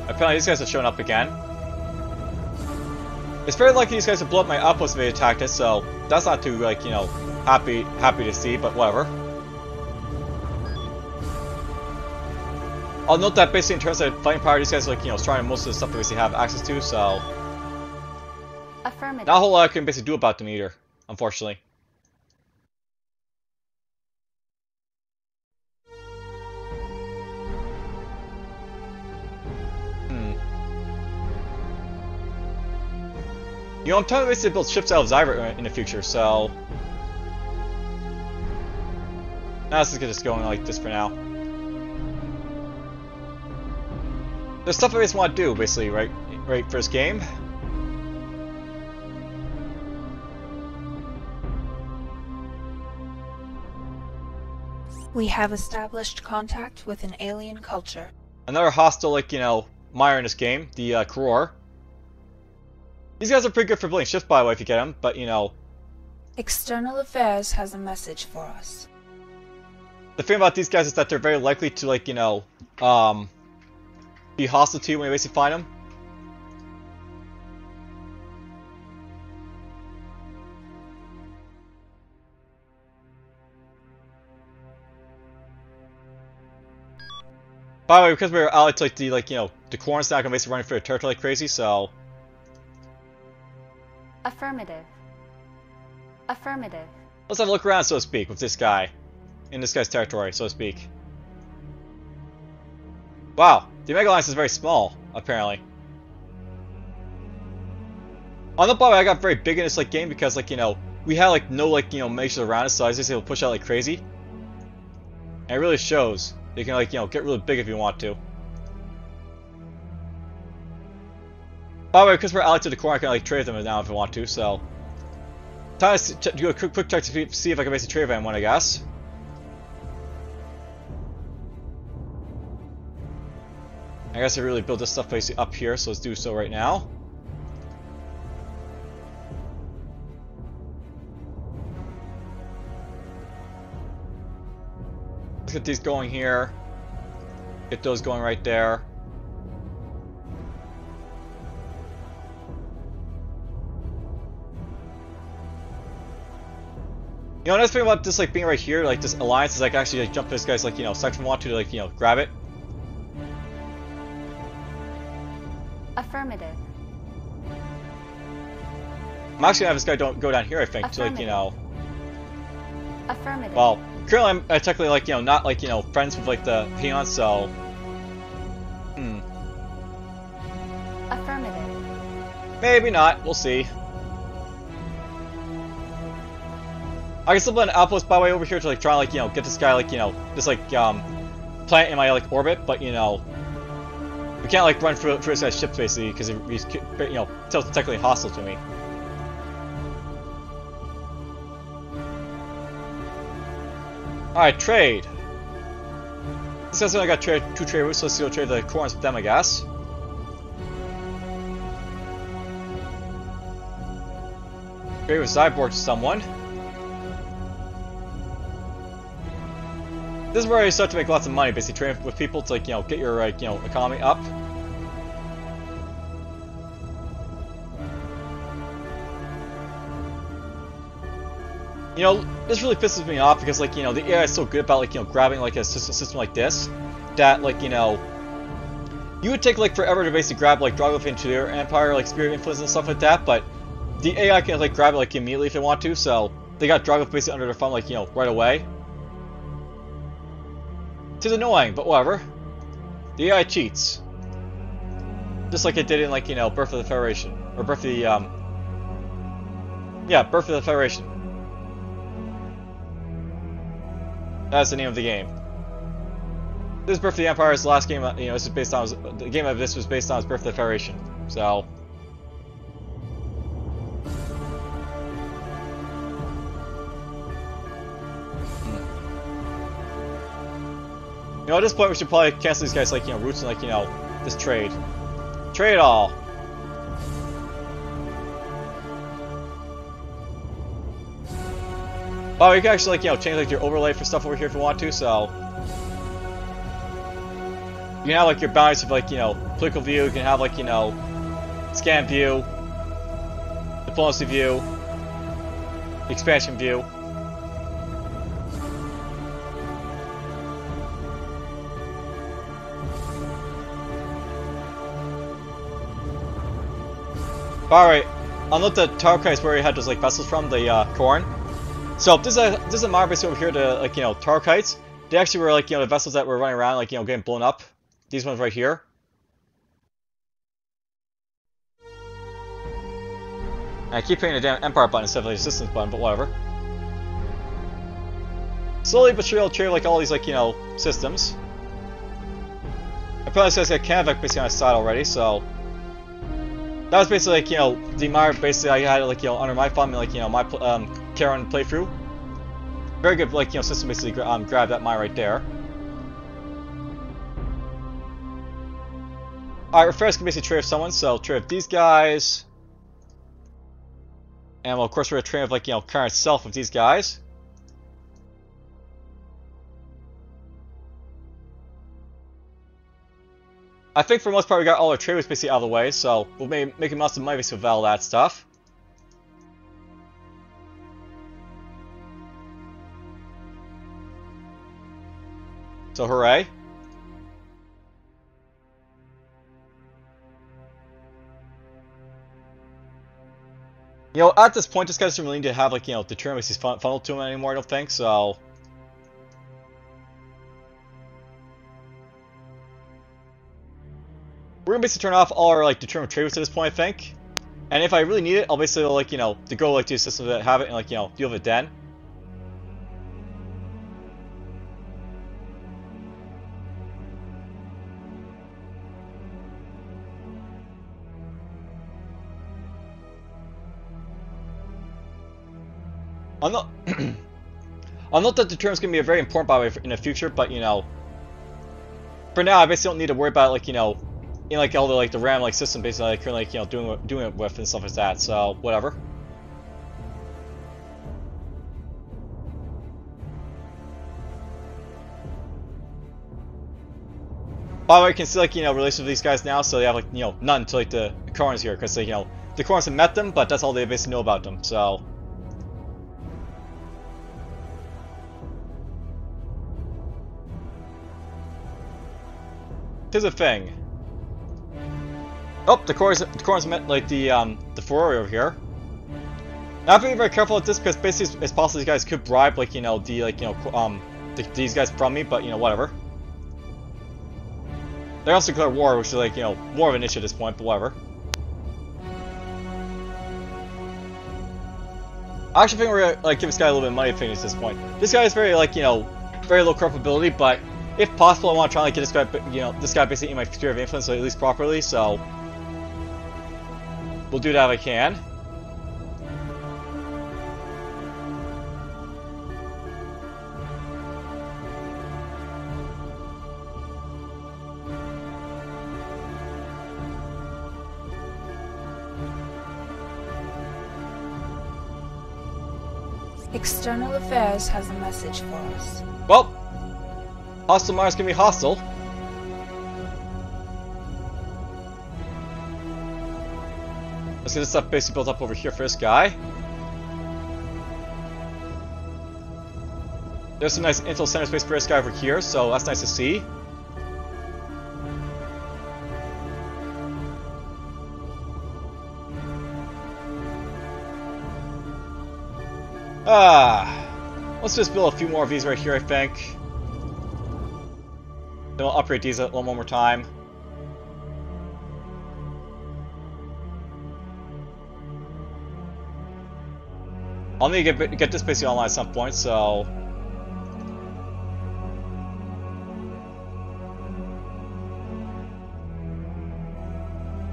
Apparently these guys are showing up again. It's very likely these guys will blow up my outpost if they attacked it, so that's not too, like, you know, happy to see, but whatever. I'll note that basically in terms of fighting power, these guys are, like, you know, stronger than most of the stuff they basically have access to, so Affirmative. not a whole lot I can basically do about them either, unfortunately. You know, I'm trying to basically build ships out of Zyber in the future, so now let's just get this going like this for now. There's stuff I just want to do, basically, right for this game. We have established contact with an alien culture. Another hostile, like, you know, mire in this game, the Khaorans. These guys are pretty good for building ships, by the way, if you get them, but, you know, External Affairs has a message for us. the thing about these guys is that they're very likely to, like, you know, be hostile to you when you basically find them. By the way, because we're allied to, like, you know, the Khaorans now can basically run for the territory like crazy, so Affirmative. Affirmative. let's have a look around, so to speak, with this guy. In this guy's territory, so to speak. Wow, the Omega Alliance is very small, apparently. On the bottom, I got very big in this, like, game because, like, you know, we had, like, no, like, you know, measures around us, so I was just able to push out like crazy. And it really shows. You can, like, you know, get really big if you want to. By the way, because we're allied to the core, I can, like, trade them now if I want to, so time to do a quick check to see if I can basically trade them one, I guess. I guess I really build this stuff basically up here, so let's do so right now. Let's get these going here. Get those going right there. You know, nice thing about this, like, being right here, like, this alliance is I can actually, like, jump to this guy's, like, you know, section want to, like, you know, grab it. Affirmative. I'm actually gonna have this guy go down here, I think, to, like, you know. Affirmative. Well, currently I'm technically, like, you know, not, like, you know, friends with, like, the peons, so. Affirmative. Maybe not. We'll see. I can still build an outpost by the way over here to, like, try and, like, you know, get this guy, like, you know, this, like, planet in my, like, orbit, but, you know, we can't, like, run through this guy's ships basically because he's, you know, still technically hostile to me. Alright, trade. This guy's only got two trade routes, so let's go trade the Khaorans with them, I guess. Trade with Cyborg to someone. This is where you start to make lots of money, basically trading with people to, like, you know, get your, like, you know, economy up. You know, this really pisses me off because, like, you know, the AI is so good about, like, you know, grabbing, like, a system like this that, like, you know, you would take, like, forever to basically grab, like, Drago into their empire, like, spirit influence and stuff like that, but the AI can, like, grab it, like, immediately if they want to, so they got Drago basically under their thumb, like, you know, right away. It's annoying, but whatever. The AI cheats. Just like it did in, like, you know, Birth of the Federation. Or Birth of the, yeah, Birth of the Federation. That's the name of the game. This Birth of the Empire is the last game, you know, this is based on, the game of this was based on Birth of the Federation. So. You know, at this point we should probably cancel these guys, like, you know, roots and, like, you know, this trade. Trade all! Oh, you can actually, like, you know, change, like, your overlay for stuff over here if you want to, so... You can have, like, your boundaries of, like, you know, political view, you can have, like, you know, scan view, diplomacy view, expansion view. Alright, I'll note that Tarkai is where he had those, like, vessels from, the Khaoran. So this is a modern base over here to, like, you know, Tarkites. They actually were, like, you know, the vessels that were running around, like, you know, getting blown up. These ones right here. And I keep hitting the damn Empire button instead of the Assistance button, but whatever. Slowly but surely I'll trade, like, all these, like, you know, systems. I probably said I got Canvac basically on his side already, so... That was basically, like, you know, the Mire basically I had, like, you know, under my thumb, like, you know, my Khaoran playthrough. Very good, like, you know, system basically grab that Mire right there. Alright, Refairs can basically trade with someone, so trade with these guys. And, well, of course, we're going to trade with, like, you know, Khaoran itself with these guys. I think for the most part we got all our trade routes basically out of the way, so we'll be making most of the money with all that stuff. So hooray. You know, at this point this guy doesn't really need to have, like, you know, the turn basically funneled to him anymore, I don't think, so... We're gonna basically turn off all our, like, determined trade routes at this point, I think. And if I really need it, I'll basically, like, you know, to go, like, to the systems that have it and, like, you know, deal with it then. I'll note that the term is going to be a very important by the way in the future, but, you know, for now I basically don't need to worry about, like, you know, in, like, all the, like, the RAM, like, system basically, like, currently, like, you know, doing it with and stuff like that, so whatever. By the way, you can see, like, you know, relations with these guys now, so they have, like, you know, none to, like, the Khaorans here, because, like, you know, the Khaorans have met them, but that's all they basically know about them, so... Here's the thing. Oh, the Khaorans met, like, the Ferrari over here. Now, I have to be very careful with this because basically it's possible these guys could bribe, like, you know, the, like, you know, these guys from me, but, you know, whatever. They also declare war, which is, like, you know, more of an issue at this point, but whatever. I actually think we're gonna, like, give this guy a little bit of money at this point. This guy is very, like, you know, very low corruptibility, but if possible, I want to try and, like, get this guy, you know, this guy basically in my sphere of influence, at least properly, so we'll do that if I can. External Affairs has a message for us. Well, hostile Mars can be hostile. Let's get this stuff basically built up over here for this guy. There's some nice intel center space for this guy over here, so that's nice to see. Let's just build a few more of these right here, I think. Then we'll upgrade these one more time. I'll need to get this basically online at some point, so...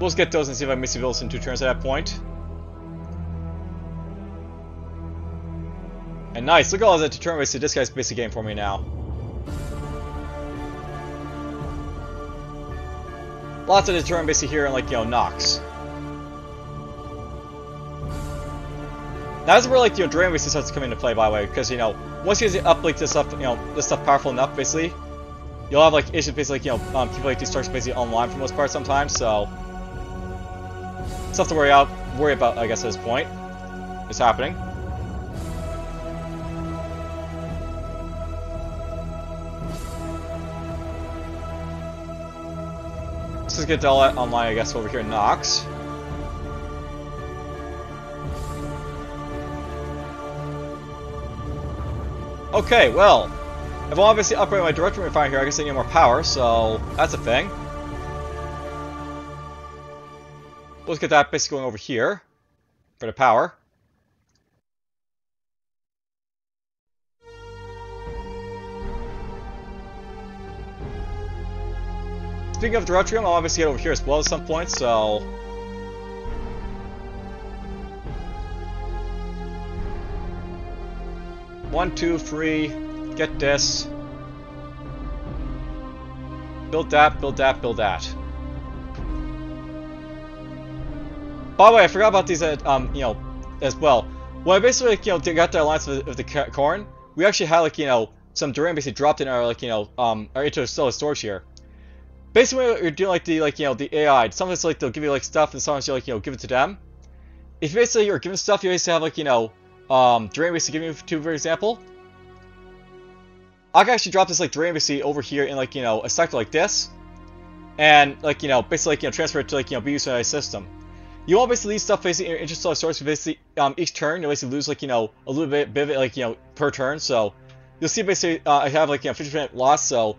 We'll just get those and see if I miss builds in 2 turns at that point. And nice, look at all that turn wasted this guy's basic game for me now. Lots of deterrent basically here in, like, you know, Nox. Now this is where, like, you know, Drain basically starts to come into play, by the way, because, you know, once you get up, like, this stuff, you know, this stuff powerful enough, basically, you'll have, like, issues basically, like, you know, keep, like, these turrets basically online for the most part sometimes, so... stuff to worry about, I guess, at this point. Is happening. Let's just get all that online, I guess, over here in Nox. Okay, well, I've obviously upgraded my direct refiner here. I guess I need more power, so that's a thing. Let's get that basically going over here for the power. Speaking of Directrium, I'll obviously get over here as well at some point, so... 1, 2, 3, get this. Build that, build that, build that. By the way, I forgot about these, you know, as well. When I basically, like, you know, got the alliance with the Khaoran, we actually had, like, you know, some Duran basically dropped in our, like, you know, our interstellar storage here. Basically, when you're doing, like, the, like, you know, the AI, sometimes, like, they'll give you, like, stuff, and sometimes you, like, you know, give it to them. If you basically are given stuff, you basically have, like, you know, Duran basically give you to, for example. I can actually drop this, like, Duran basically over here in, like, you know, a sector like this. And, like, you know, basically, like, you know, transfer it to, like, you know, be used in a system. You won't basically leave stuff basically in your interstellar storage, basically, each turn, you basically lose, like, you know, a little bit of it, like, you know, per turn, so. You'll see basically, I have, like, you know, 50% loss, so.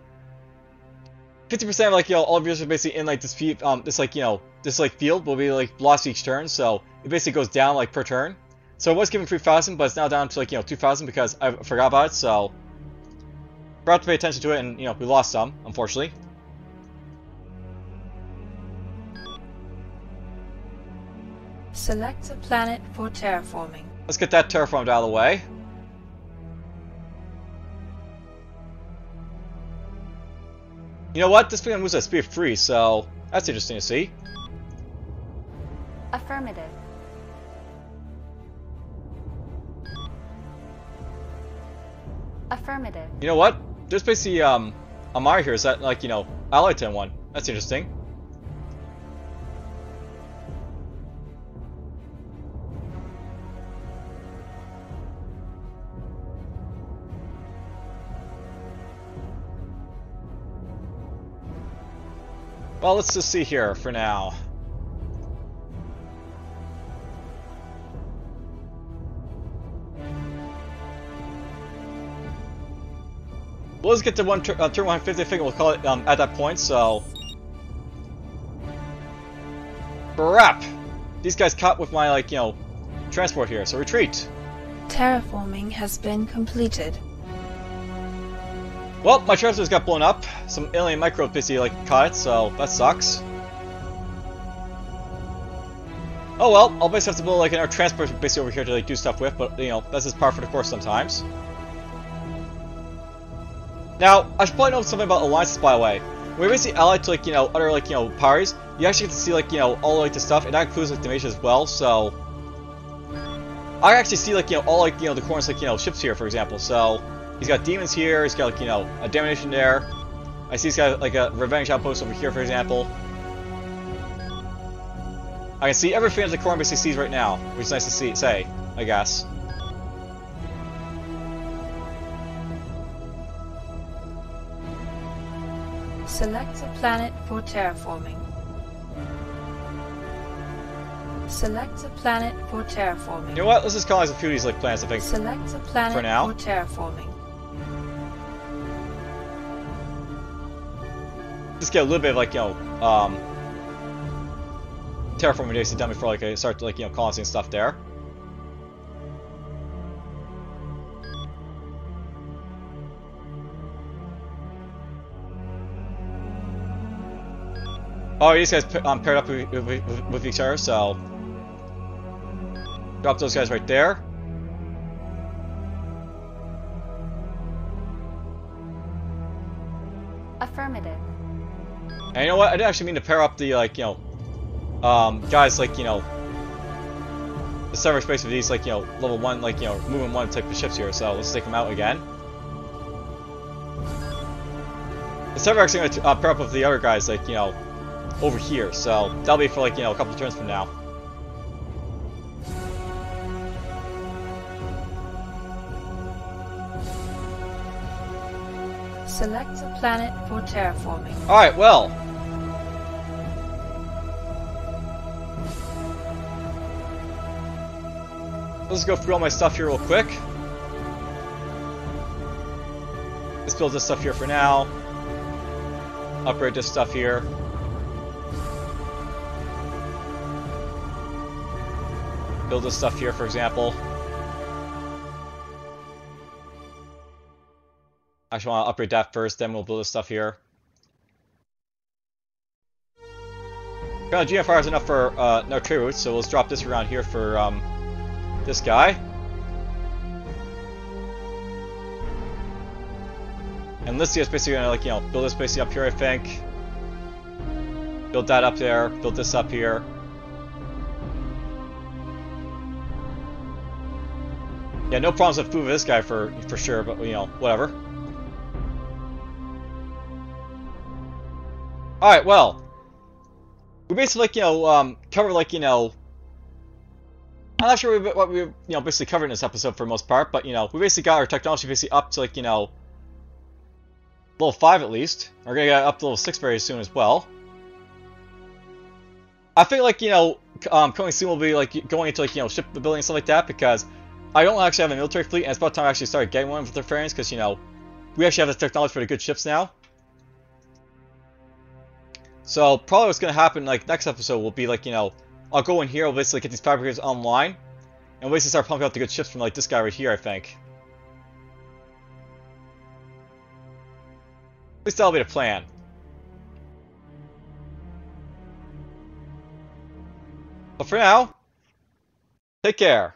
50% of, like, you know, all of yours are basically in, like, this, this, like, you know, this, like, field will be, like, lost each turn, so it basically goes down, like, per turn. So it was given 3,000, but it's now down to, like, you know, 2,000 because I forgot about it, so. Forgot to pay attention to it, and, you know, we lost some, unfortunately. Select a planet for terraforming. Let's get that terraformed out of the way. You know what? This thing moves at speed of 3, so that's interesting to see. Affirmative. Affirmative. You know what? There's basically Amari here. Is that, like, you know, allied to one? That's interesting. Well, let's just see here for now. We'll just get to turn 150, I think we'll call it at that point, so... Crap! These guys caught with my, like, you know, transport here, so retreat! Terraforming has been completed. Well, my transporters got blown up. Some alien microbes basically, like, caught it, so that sucks. Oh well, I'll basically have to build, like, another transport basically over here to, like, do stuff with, but, you know, that's just par for the course sometimes. Now, I should probably know something about alliances, by the way. When you're basically allied to, like, you know, other, like, you know, powers, you actually get to see, like, you know, all, like, the stuff, and that includes, like, the nation as well, so... I actually see, like, you know, all, like, you know, the Khaorans, like, you know, ships here, for example, so... He's got demons here, he's got, like, you know, a damnation there. I see he's got, like, a revenge outpost over here, for example. I can see everything that the Khaoran basically sees right now, which is nice to say, I guess. Select a planet for terraforming. Select a planet for terraforming. You know what? Let's just colonize a few of these, like, planets, I think. Select a planet for now. For terraforming. Just get a little bit of, like, you know, terraforming basically done before, like, I start to, like, you know, colonizing stuff there. Oh, these guys paired up with each other, so drop those guys right there. Affirmative. And you know what? I didn't actually mean to pair up the, like, you know, guys, like, you know, the server space with these, like, you know, level 1, like, you know, moving 1 type of ships here, so let's take them out again. The server actually going to pair up with the other guys, like, you know, over here, so that'll be for, like, you know, a couple of turns from now. Select a planet for terraforming. Alright, well. Let's go through all my stuff here real quick. Let's build this stuff here for now. Upgrade this stuff here. Build this stuff here, for example. I actually want to upgrade that first, then we'll build this stuff here. GFR is enough for no trade routes, so let's drop this around here for this guy. And Listia is basically gonna, like, you know, build this basically up here, I think. Build that up there, build this up here. Yeah, no problems with food with this guy for sure, but, you know, whatever. Alright, well. We basically, like, you know, covered, like, you know, I'm not sure what we, you know, basically covered in this episode for the most part, but, you know, we basically got our technology basically up to, like, you know, level 5 at least. We're gonna get up to level 6 very soon as well. I think, like, you know, coming soon we'll be, like, going into, like, you know, ship building and stuff like that, because I don't actually have a military fleet, and it's about time I actually started getting one with the Khaorans, because, you know, we actually have the technology for the good ships now. So, probably what's going to happen, like, next episode will be, like, you know, I'll go in here, I'll basically get these fabricators online, and we'll basically start pumping out the good ships from, like, this guy right here, I think. At least that'll be the plan. But for now, take care.